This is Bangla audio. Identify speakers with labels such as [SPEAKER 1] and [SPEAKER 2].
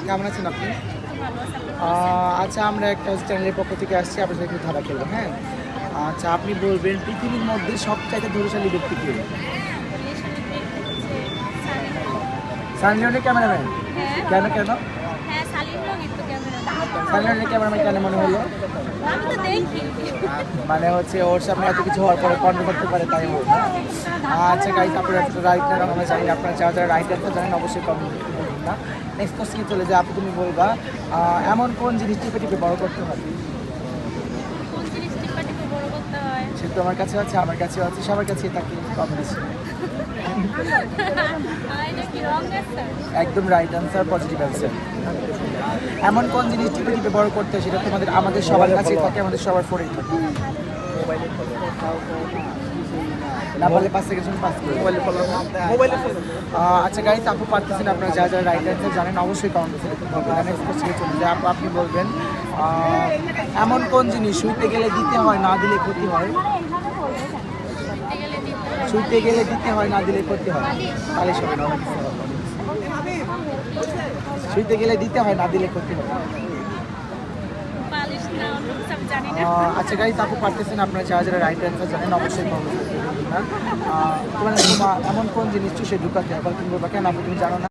[SPEAKER 1] কেমন আছেন আপনি?
[SPEAKER 2] ভালো আছে, আপনি ভালো
[SPEAKER 1] আচ্ছা, আমরা একটা চ্যানেলের পক্ষ থেকে আসছি, আপনার সাথে একটু ধাঁধা খেলবো, হ্যাঁ? আচ্ছা, আপনি বলবেন পৃথিবীর মধ্যে সবচাইতে ধৈর্যশালী ব্যক্তি কে? সানি লিওনের ক্যামেরাম্যান। কেন কেন?
[SPEAKER 2] হ্যাঁ, সালিম লোক একটু ক্যামেরা।
[SPEAKER 1] সানি লিওনের ক্যামেরাম্যান কেন মনে হলো?
[SPEAKER 2] আমি তো দেখি।
[SPEAKER 1] মানে হচ্ছে ওর সামনে এত কিছু হওয়ার পরে কন্ট্রোল করতে পারে, তাই হোক না? আচ্ছা গাইস, আপনারা একটু রাইট না আমরা জানি না, আপনারা যারা যারা রাইট অ্যান্সার জানেন অবশ্যই কমেন্ট করবেন না। নেক্সট কোশ্চেন চলে যায়, আপু তুমি বলবা এমন কোন জিনিস টিপে টিপে বড় করতে হয়?
[SPEAKER 2] কোন জিনিস টিপা বড় করতে হয়?
[SPEAKER 1] সে তো আমার কাছে আছে, আমার কাছেও আছে, সবার কাছেই থাকে, কম্বিনেশন।
[SPEAKER 2] এটা কি রং অ্যান্সার?
[SPEAKER 1] একদম রাইট অ্যান্সার, পজিটিভ অ্যান্সার। এমন কোন জিনিস টিপে টিপে বড় করতে হয় সেটা আমাদের সবার কাছেই থাকে, আমাদের সবার ফোনেই থাকে। না বলে 5 সেকেন্ড পাস করে মোবাইলে ফলো। আচ্ছা গাইস, আপু পারতেছেন, আপনারা যারা যারা রাইট অ্যান্সার জানেন অবশ্যই কমেন্ট করে বলবেন। নেক্সট কোশ্চেনে চলে যায়, আপু আপনি বলবেন এমন কোন জিনিস শুইতে গেলে দিতে হয়, না দিলে ক্ষতি হয়? শুইতে গেলে দিতে হয়, না দিলে ক্ষতি হয়? পালিশ হবে না, অনেক কিছু হবে। শুইতে গেলে দিতে হয়, না দিলে ক্ষতি হয়।
[SPEAKER 2] পালিশ না, অন্য কিছু আমি জানি না।
[SPEAKER 1] আচ্ছা গাইস, আপু পারতেছেন, আপনারা যারা যারা রাইট অ্যান্সার জানেন অবশ্যই কমেন্ট করবেন। তোমার এমন কোন জিনিস চুষে ঢুকাতে হয়, বল তুমি বলবা কেন আপু তুমি জানো না?